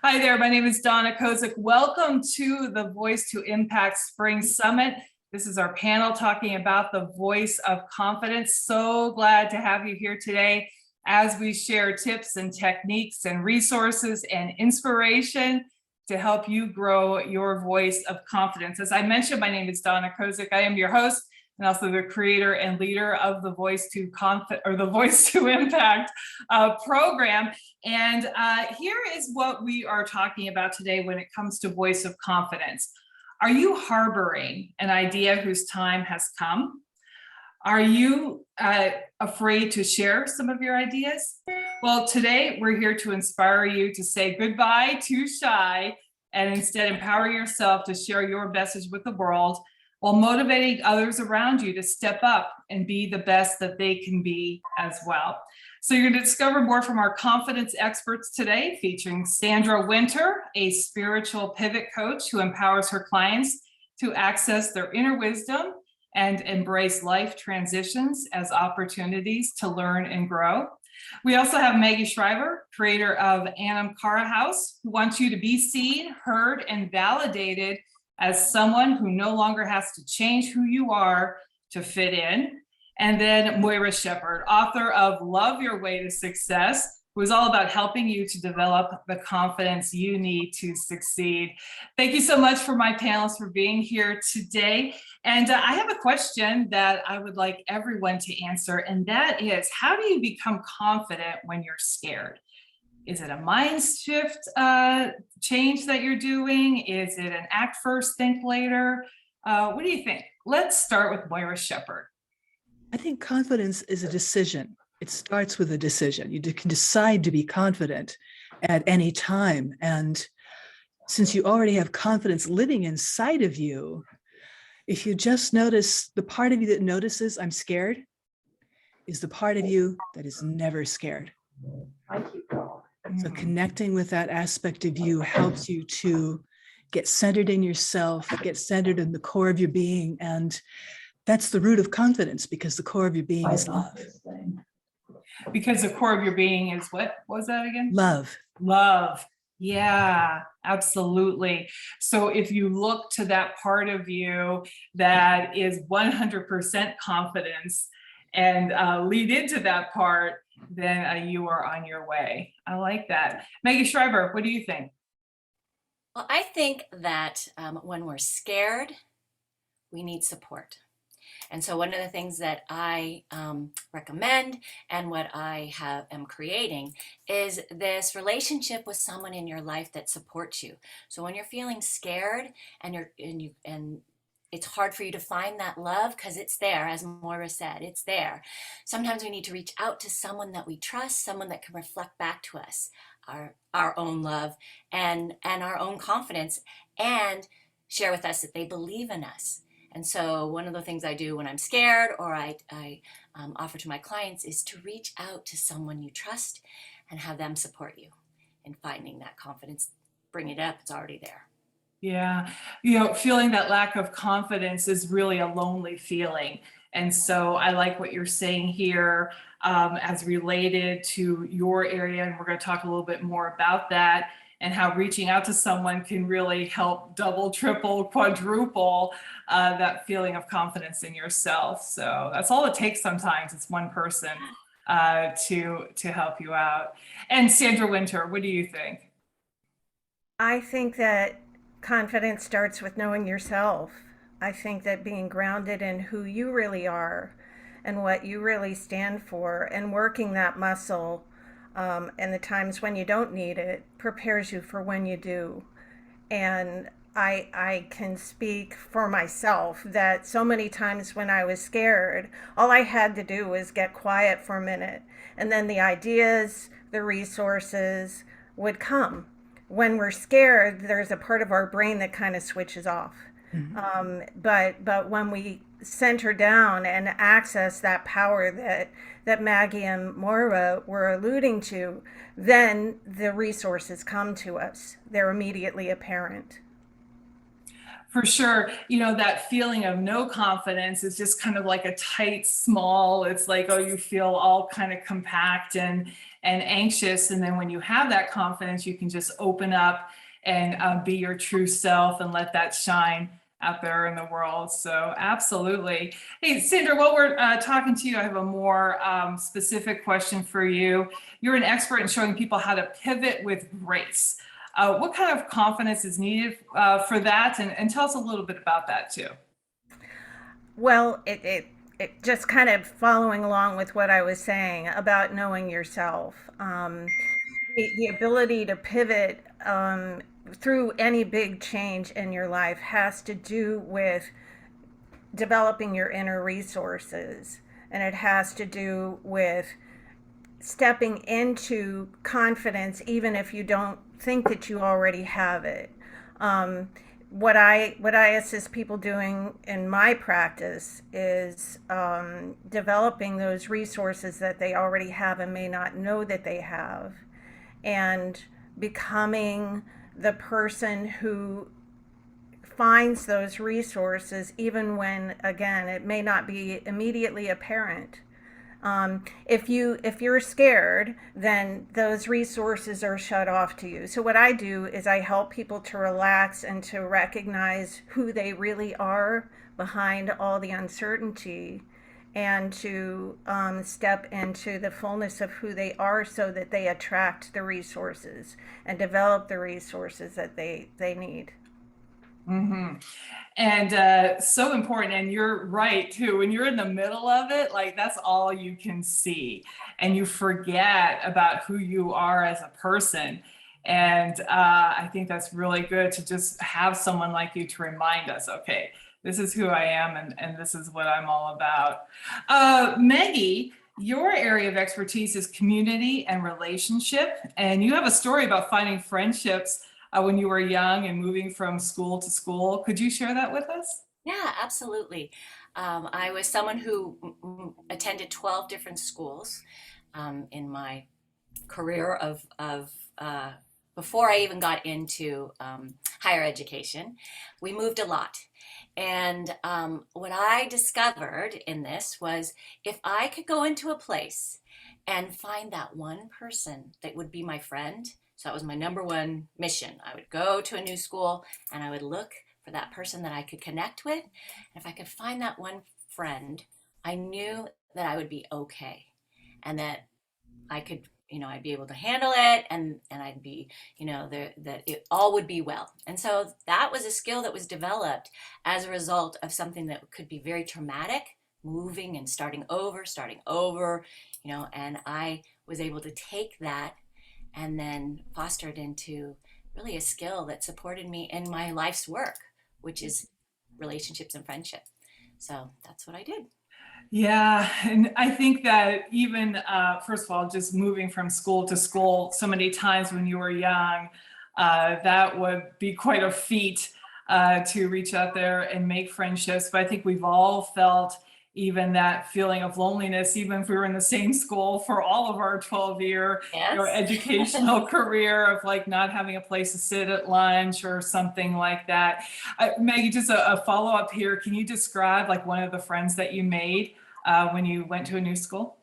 Hi there, my name is Donna Kozik. Welcome to the Voice to Impact Spring Summit. This is our panel talking about the voice of confidence. So glad to have you here today as we share tips and techniques and resources and inspiration to help you grow your voice of confidence. As I mentioned, my name is Donna Kozik. I am your host and also the creator and leader of the Voice to Impact program. And here is what we are talking about today when it comes to voice of confidence. Are you harboring an idea whose time has come? Are you afraid to share some of your ideas? Well, today we're here to inspire you to say goodbye to shy and instead empower yourself to share your message with the world while motivating others around you to step up and be the best that they can be as well. So you're going to discover more from our confidence experts today, featuring Sandra Winter, a spiritual pivot coach who empowers her clients to access their inner wisdom and embrace life transitions as opportunities to learn and grow. We also have Maggie Schreiber, creator of Anam Cara House, who wants you to be seen, heard, and validated as someone who no longer has to change who you are to fit in. And then Moira Shepard, author of Love Your Way to Success, who is all about helping you to develop the confidence you need to succeed. Thank you so much for my panelists for being here today. And I have a question that I would like everyone to answer, and that is, how do you become confident when you're scared? Is it a mind shift change that you're doing? Is it an act first, think later? What do you think? Let's start with Moira Shepard. I think confidence is a decision. It starts with a decision. You can decide to be confident at any time. And since you already have confidence living inside of you, if you just notice the part of you that notices I'm scared is the part of you that is never scared. So connecting with that aspect of you helps you to get centered in yourself, get centered in the core of your being. And that's the root of confidence, because the core of your being is love. Because the core of your being is what? What was that again? Love. Love. Yeah, absolutely. So if you look to that part of you that is 100% confidence and lead into that part, then you are on your way. I like that. Maggie Schreiber, what do you think? Well, I think that when we're scared, we need support. And so one of the things that I recommend and what I am creating is this relationship with someone in your life that supports you. So when you're feeling scared and it's hard for you to find that love because it's there, as Moira said, it's there. Sometimes we need to reach out to someone that we trust, someone that can reflect back to us our own love and our own confidence, and share with us that they believe in us. And so one of the things I do when I'm scared, or I offer to my clients, is to reach out to someone you trust and have them support you in finding that confidence. Bring it up, it's already there. Yeah, feeling that lack of confidence is really a lonely feeling. And so I like what you're saying here as related to your area. And we're going to talk a little bit more about that and how reaching out to someone can really help double, triple, quadruple that feeling of confidence in yourself. So that's all it takes sometimes. It's one person to help you out. And Sandra Winter, what do you think? I think that confidence starts with knowing yourself. I think that being grounded in who you really are and what you really stand for, and working that muscle and the times when you don't need it, prepares you for when you do. And I can speak for myself that so many times when I was scared, all I had to do was get quiet for a minute, and then the ideas, the resources would come. When we're scared, there's a part of our brain that kind of switches off. Mm-hmm. But when we center down and access that power that Maggie and Moira were alluding to, then the resources come to us. They're immediately apparent. For sure. That feeling of no confidence is just kind of like a tight, small, it's like, oh, you feel all kind of compact and and anxious. And then when you have that confidence, you can just open up and be your true self and let that shine out there in the world. So absolutely. Hey, Sandra, while we're talking to you, I have a more specific question for you. You're an expert in showing people how to pivot with grace. What kind of confidence is needed for that? And tell us a little bit about that too. Well, it just kind of following along with what I was saying about knowing yourself. The ability to pivot through any big change in your life has to do with developing your inner resources, and it has to do with stepping into confidence even if you don't think that you already have it. What I assist people doing in my practice is developing those resources that they already have and may not know that they have, and becoming the person who finds those resources even when, again, it may not be immediately apparent. If you're scared, then those resources are shut off to you. So what I do is I help people to relax and to recognize who they really are behind all the uncertainty, and to step into the fullness of who they are so that they attract the resources and develop the resources that they need. Mm-hmm. And so important. And you're right too. When you're in the middle of it, like that's all you can see, and you forget about who you are as a person. And I think that's really good to just have someone like you to remind us, okay, this is who I am, and this is what I'm all about. Maggie, your area of expertise is community and relationship, and you have a story about finding friendships when you were young and moving from school to school. Could you share that with us? Yeah, absolutely. I was someone who attended 12 different schools in my career of before I even got into higher education. We moved a lot. And what I discovered in this was if I could go into a place and find that one person that would be my friend, so that was my number one mission. I would go to a new school and I would look for that person that I could connect with. And if I could find that one friend, I knew that I would be okay, and that I could, I'd be able to handle it, and I'd be, that it all would be well. And so that was a skill that was developed as a result of something that could be very traumatic, moving and starting over, and I was able to take that and then foster it into really a skill that supported me in my life's work, which is relationships and friendship. So that's what I did. Yeah, and I think that even, first of all, just moving from school to school so many times when you were young, that would be quite a feat to reach out there and make friendships. But I think we've all felt even that feeling of loneliness, even if we were in the same school for all of our 12-year Yes. educational career, of like not having a place to sit at lunch or something like that. Maggie, just a follow-up here. Can you describe like one of the friends that you made when you went to a new school?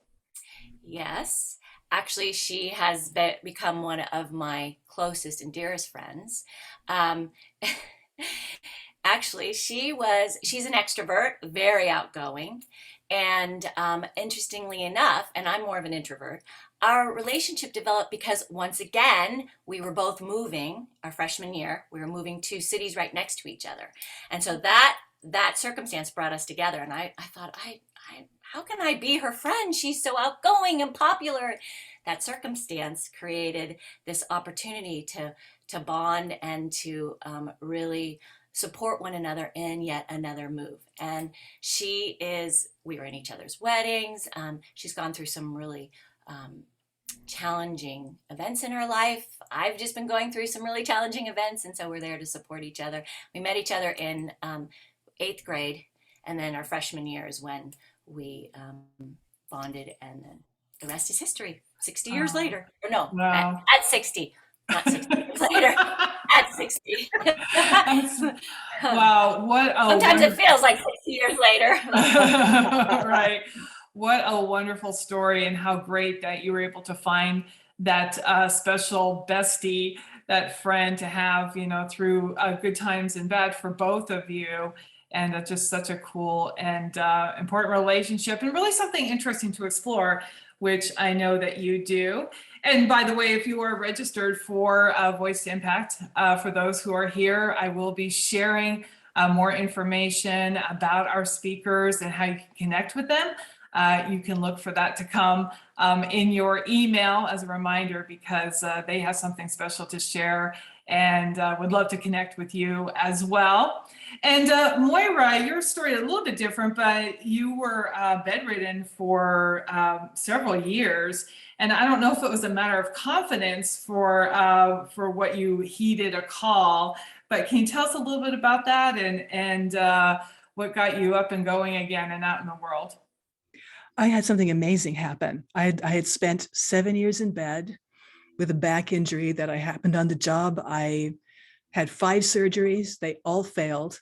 Yes. Actually, she has become one of my closest and dearest friends. Um, Actually, she's an extrovert, very outgoing. And interestingly enough, and I'm more of an introvert, our relationship developed because once again, we were both moving our freshman year. We were moving 2 cities right next to each other. And so that circumstance brought us together. And I thought, how can I be her friend? She's so outgoing and popular. That circumstance created this opportunity to bond and to really support one another in yet another move. And we were in each other's weddings. She's gone through some really challenging events in her life. I've just been going through some really challenging events, and so we're there to support each other. We met each other in 8th grade, and then our freshman year is when we bonded, and then the rest is history. 60 years later, or no, Wow. at 60, not 60 years later. At 60. Wow, what a Sometimes it feels like 60 years later. right. What a wonderful story, and how great that you were able to find that special bestie, that friend to have, through good times and bad for both of you. And just such a cool and important relationship, and really something interesting to explore, which I know that you do. And by the way, if you are registered for Voice to Impact, for those who are here, I will be sharing more information about our speakers and how you can connect with them. You can look for that to come in your email as a reminder, because they have something special to share, and would love to connect with you as well. And Moira, your story is a little bit different, but you were bedridden for several years. And I don't know if it was a matter of confidence for what you heeded a call, but can you tell us a little bit about that, and what got you up and going again and out in the world? I had something amazing happen. I had spent 7 years in bed with a back injury that I happened on the job. I had 5 surgeries. They all failed.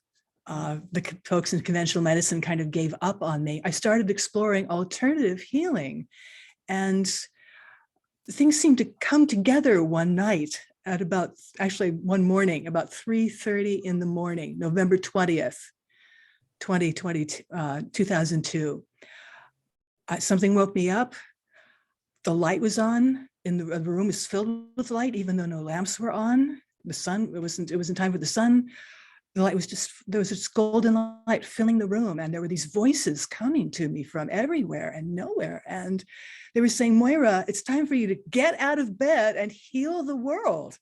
The folks in conventional medicine kind of gave up on me. I started exploring alternative healing, and things seemed to come together one night at one morning, about 3:30 in the morning, November 20th, 2002. Something woke me up. The light was on, and the room was filled with light, even though no lamps were on. The sun, it wasn't time for the sun. The light was there was this golden light filling the room, and there were these voices coming to me from everywhere and nowhere. And they were saying, Moira, it's time for you to get out of bed and heal the world.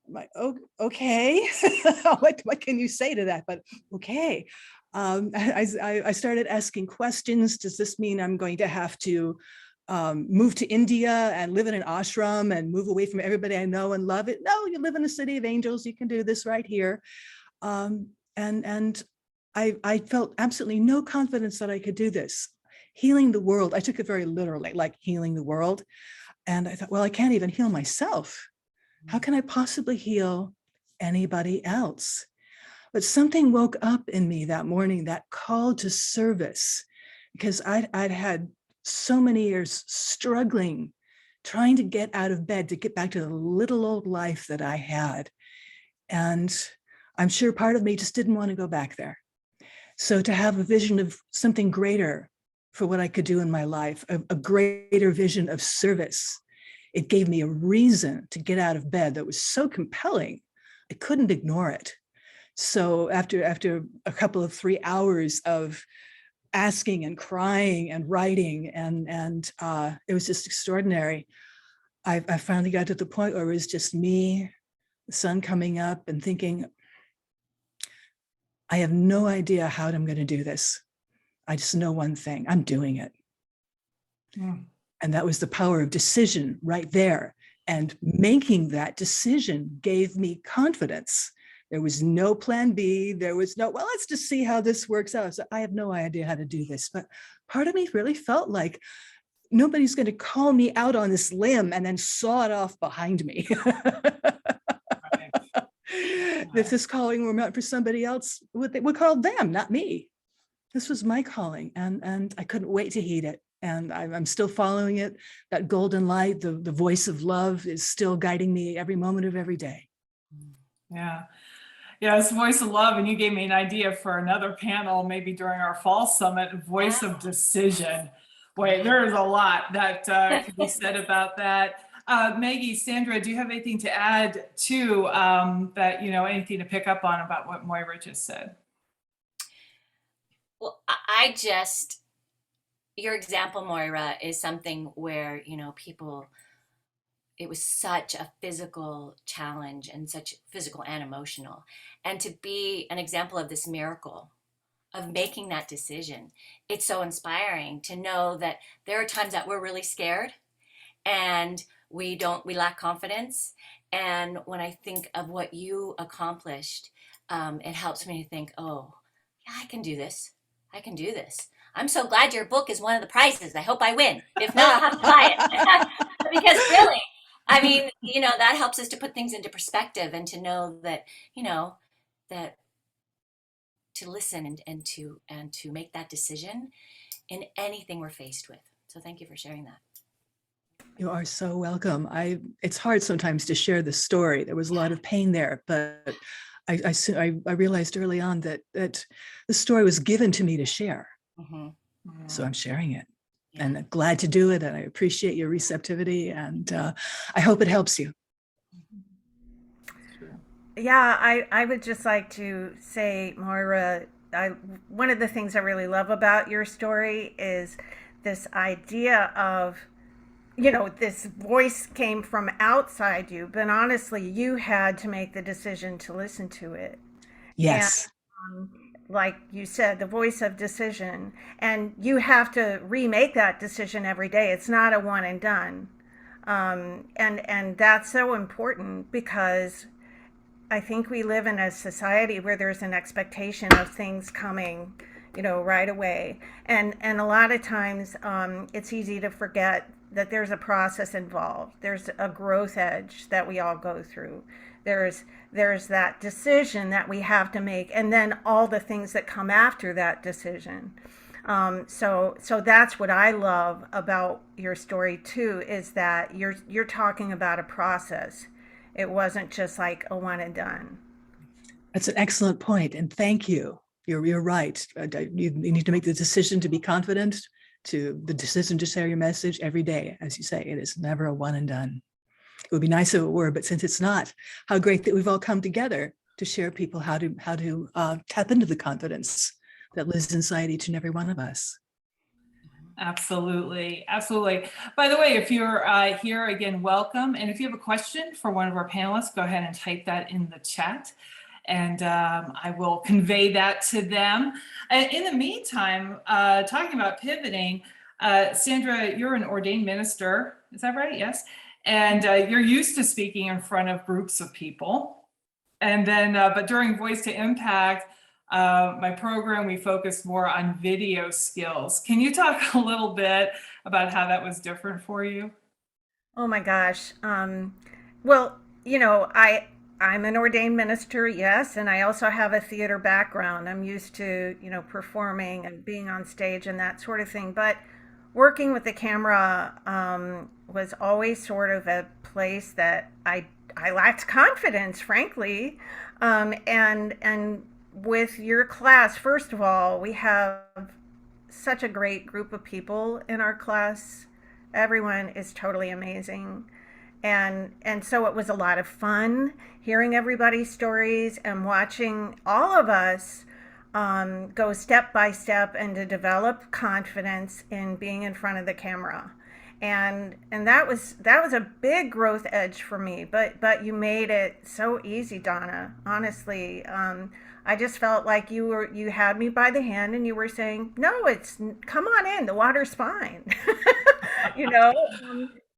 I'm like, oh, okay. what can you say to that? But okay. I started asking questions. Does this mean I'm going to have to move to India and live in an ashram and move away from everybody I know and love it? No, you live in the city of angels. You can do this right here. And I felt absolutely no confidence that I could do this. Healing the world, I took it very literally, like healing the world. And I thought, well, I can't even heal myself. How can I possibly heal anybody else? But something woke up in me that morning, that call to service, because I'd had so many years struggling, trying to get out of bed, to get back to the little old life that I had. And I'm sure part of me just didn't want to go back there. So to have a vision of something greater for what I could do in my life, a greater vision of service, it gave me a reason to get out of bed that was so compelling, I couldn't ignore it. So after a couple of 3 hours of asking and crying and writing, and it was just extraordinary, I finally got to the point where it was just me, the sun coming up, and thinking, I have no idea how I'm going to do this. I just know one thing, I'm doing it. Yeah. And that was the power of decision right there. And making that decision gave me confidence. There was no plan B. There was no, well, let's just see how this works out. So I have no idea how to do this. But part of me really felt like nobody's going to call me out on this limb and then saw it off behind me. If this calling were meant for somebody else, would call them, not me. This was my calling, and I couldn't wait to heed it. And I'm still following it. That golden light, the voice of love, is still guiding me every moment of every day. Yeah. Yeah, it's Voice of Love, and you gave me an idea for another panel, maybe during our fall summit, Voice of Decision. Wait, there is a lot that can be said about that. Maggie, Sandra, do you have anything to add to that, anything to pick up on about what Moira just said? Well, your example, Moira, is something where, people, it was such a physical challenge, and such physical and emotional. And to be an example of this miracle of making that decision, it's so inspiring to know that there are times that we're really scared and we lack confidence. And when I think of what you accomplished, it helps me to think, oh, yeah, I can do this. I can do this. I'm so glad your book is one of the prizes. I hope I win. If not, I'll have to buy it. Because really, I mean, that helps us to put things into perspective, and to know that, that to listen and to make that decision in anything we're faced with. So thank you for sharing that. You are so welcome. It's hard sometimes to share the story. There was a lot of pain there, but I realized early on that the story was given to me to share. Mm-hmm. So I'm sharing it. Yeah. And I'm glad to do it. And I appreciate your receptivity. And I hope it helps you. Yeah, I would just like to say, Moira, one of the things I really love about your story is this idea of, this voice came from outside you, but honestly, you had to make the decision to listen to it. And Yes. like you said, the voice of decision, and you have to remake that decision every day. It's not a one and done. And that's so important because I think we live in a society where there's an expectation of things coming, right away. And a lot of times it's easy to forget that there's a process involved. There's a growth edge that we all go through. There's that decision that we have to make, and then all the things that come after that decision. So that's what I love about your story too, is that you're talking about a process. It wasn't just like a one and done. That's an excellent point, and thank you. You're right. You need to make the decision to be confident, to the decision to share your message every day. As you say, it is never a one and done. It would be nice if it were, but since it's not, how great that we've all come together to share people how to tap into the confidence that lives inside each and every one of us. Absolutely. Absolutely. By the way, if you're here again, welcome. And if you have a question for one of our panelists, go ahead and type that in the chat. And I will convey that to them. And in the meantime, talking about pivoting, Sandra, you're an ordained minister. Is that right? Yes. And you're used to speaking in front of groups of people. And then, but during Voice to Impact, my program, we focused more on video skills. Can you talk a little bit about how that was different for you? Oh my gosh. Well, I'm an ordained minister, yes, and I also have a theater background. I'm used to, performing and being on stage and that sort of thing. But working with the camera was always sort of a place that I lacked confidence, frankly. And with your class, first of all, we have such a great group of people in our class. Everyone is totally amazing. And so it was a lot of fun hearing everybody's stories and watching all of us go step by step and to develop confidence in being in front of the camera. And that was a big growth edge for me. But you made it so easy, Donna. Honestly, I just felt like you had me by the hand and you were saying, no, come on in, the water's fine. you know.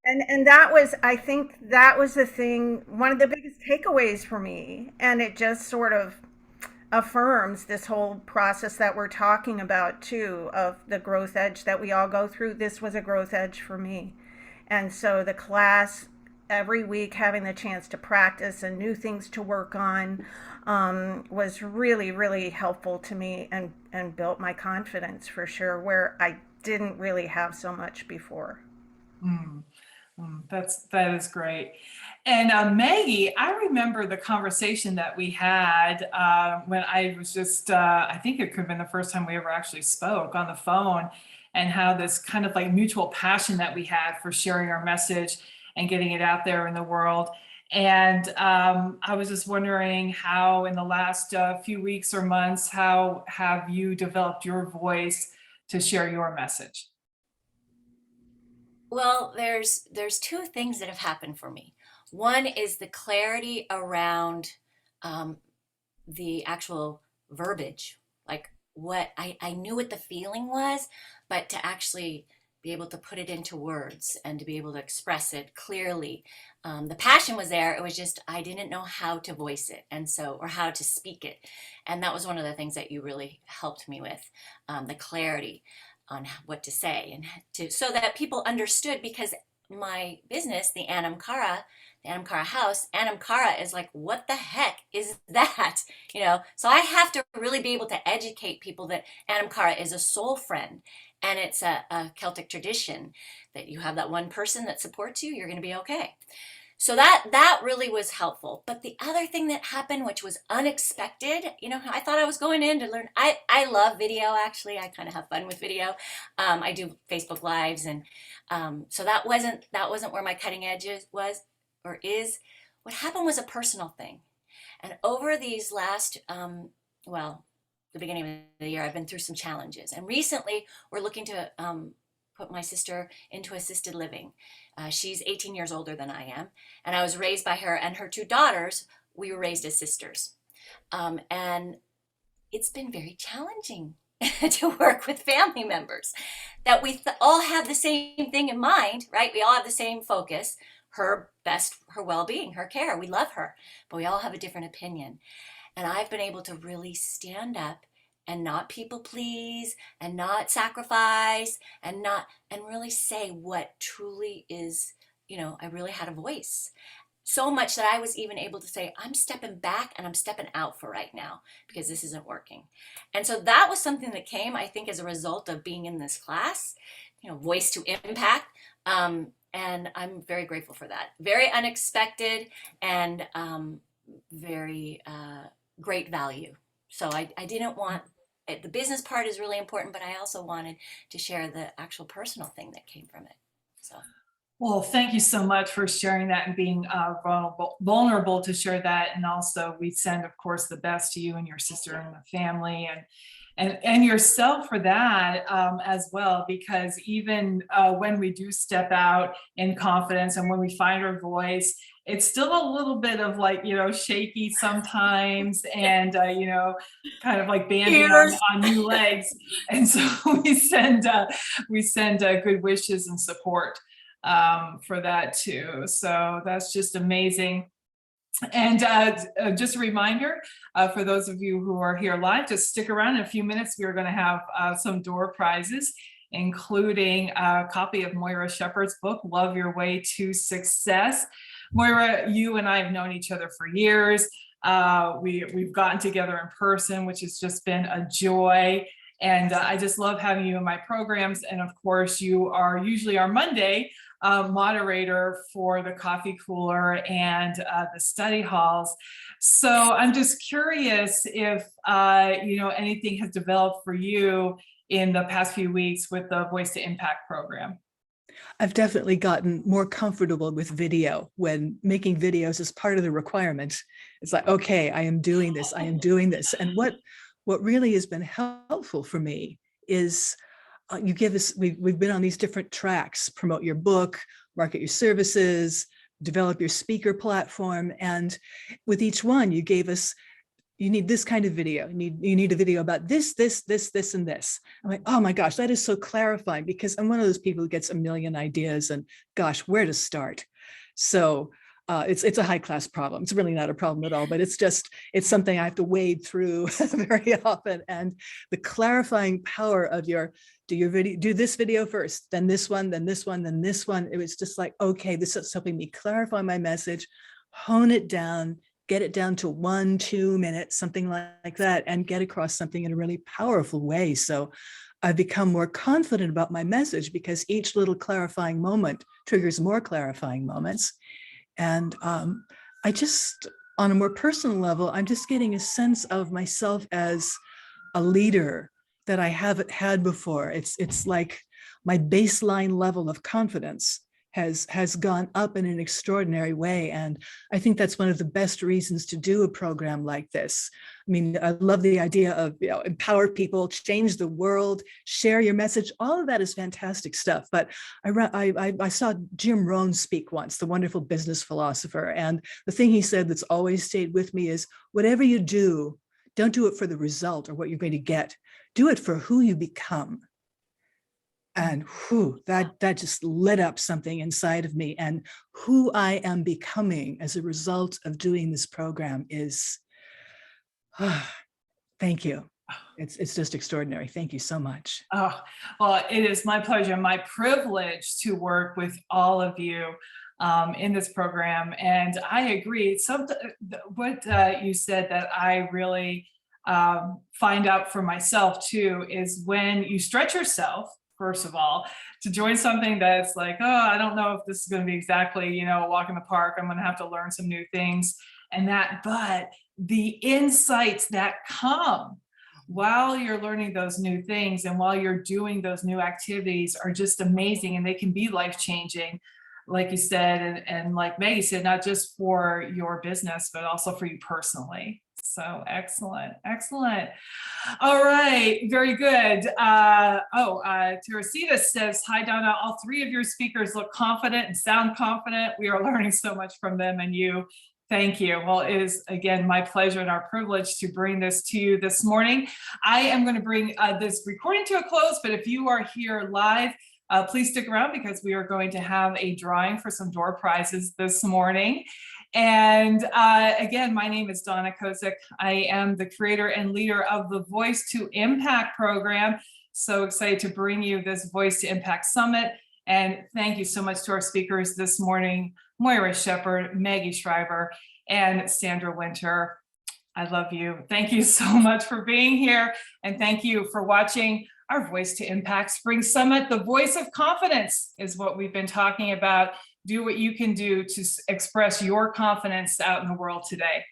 And that was, I think that was the thing, one of the biggest takeaways for me. And it just sort of affirms this whole process that we're talking about too, of the growth edge that we all go through. This was a growth edge for me. And so the class every week, having the chance to practice and new things to work on, was really, really helpful to me and built my confidence for sure, where I didn't really have so much before. That is great. And Maggie, I remember the conversation that we had when I was just, I think it could have been the first time we ever actually spoke on the phone, and how this kind of like mutual passion that we had for sharing our message and getting it out there in the world. And I was just wondering how in the last few weeks or months, how have you developed your voice to share your message? Well, there's two things that have happened for me. One is the clarity around the actual verbiage, like what I knew what the feeling was, but to actually be able to put it into words and to be able to express it clearly. The passion was there. It was just I didn't know how to voice it, and so, or how to speak it. And that was one of the things that you really helped me with, the clarity on what to say, and so that people understood, because my business, the Anam Cara, Anam Cara House, Anam Cara is like, what the heck is that? You know, so I have to really be able to educate people that Anam Cara is a soul friend, and it's a Celtic tradition that you have that one person that supports you, you're going to be okay. So that really was helpful. But the other thing that happened, which was unexpected, you know, I thought I was going in to learn. I love video, actually. I kind of have fun with video. I do Facebook Lives, and so that wasn't where my cutting edge was or is. What happened was a personal thing. And over these last, well, the beginning of the year, I've been through some challenges. And recently, we're looking to put my sister into assisted living. She's 18 years older than I am, and I was raised by her and her two daughters. We were raised as sisters. And it's been very challenging to work with family members that we all have the same thing in mind, right? We all have the same focus, her well-being, her care. We love her, but we all have a different opinion. And I've been able to really stand up and not people please and not sacrifice and really say what truly is, you know, I really had a voice. So much that I was even able to say, I'm stepping back and I'm stepping out for right now because this isn't working. And so that was something that came, I think, as a result of being in this class, you know, voice to impact. And I'm very grateful for that. Very unexpected and very great value. So I didn't want, the business part is really important, but I also wanted to share the actual personal thing that came from it. So. Well, thank you so much for sharing that and being vulnerable to share that. And also we send, of course, the best to you and your sister and the family and yourself for that as well, because even when we do step out in confidence and when we find our voice, it's still a little bit of like, you know, shaky sometimes and, you know, kind of like banding on new legs. And so we send good wishes and support for that too. So that's just amazing. And just a reminder for those of you who are here live, just stick around. In a few minutes, we are going to have some door prizes, including a copy of Moira Shepard's book, Love Your Way to Success. Moira, you and I have known each other for years. We've gotten together in person, which has just been a joy. And I just love having you in my programs. And of course, you are usually our Monday moderator for the coffee cooler and the study halls. So I'm just curious if you know, anything has developed for you in the past few weeks with the Voice to Impact program. I've definitely gotten more comfortable with video. When making videos is part of the requirement, it's like, okay, I am doing this, I am doing this. And what really has been helpful for me is you give us, we've been on these different tracks: promote your book, market your services, develop your speaker platform. And with each one, you gave us, you need this kind of video. You need a video about this, and this. I'm like, oh my gosh, that is so clarifying, because I'm one of those people who gets a million ideas and gosh, where to start? So it's a high class problem. It's really not a problem at all, but it's something I have to wade through very often. And the clarifying power of do this video first, then this one, then this one, then this one. It was just like, okay, this is helping me clarify my message, hone it down, get it down to 1-2 minutes, something like that, and get across something in a really powerful way. So I've become more confident about my message because each little clarifying moment triggers more clarifying moments. And I just, on a more personal level, I'm just getting a sense of myself as a leader that I haven't had before. It's like my baseline level of confidence has gone up in an extraordinary way. And I think that's one of the best reasons to do a program like this. I mean, I love the idea of, you know, empower people, change the world, share your message. All of that is fantastic stuff. But I saw Jim Rohn speak once, the wonderful business philosopher. And the thing he said that's always stayed with me is, whatever you do, don't do it for the result or what you're going to get. Do it for who you become. And whew, that just lit up something inside of me. And who I am becoming as a result of doing this program is, thank you. It's just extraordinary. Thank you so much. Oh, well, it is my pleasure, my privilege to work with all of you. in this program. And I agree. What you said that I really find out for myself too is when you stretch yourself, first of all, to join something that's like, oh, I don't know if this is going to be exactly, a walk in the park. I'm going to have to learn some new things and that, but the insights that come while you're learning those new things and while you're doing those new activities are just amazing, and they can be life-changing, like you said, and like Maggie said, not just for your business, but also for you personally. So excellent, excellent. All right, very good. Teresita says, hi, Donna. All three of your speakers look confident and sound confident. We are learning so much from them and you. Thank you. Well, it is, again, my pleasure and our privilege to bring this to you this morning. I am going to bring this recording to a close, but if you are here live, please stick around because we are going to have a drawing for some door prizes this morning. And again, my name is Donna Kozik. I am the creator and leader of the Voice to Impact program. So excited to bring you this Voice to Impact Summit. And thank you so much to our speakers this morning, Moira Shepard, Maggie Schreiber, and Sandra Winter. I love you. Thank you so much for being here. And thank you for watching our Voice to Impact Spring Summit. The voice of confidence is what we've been talking about. Do what you can do to express your confidence out in the world today.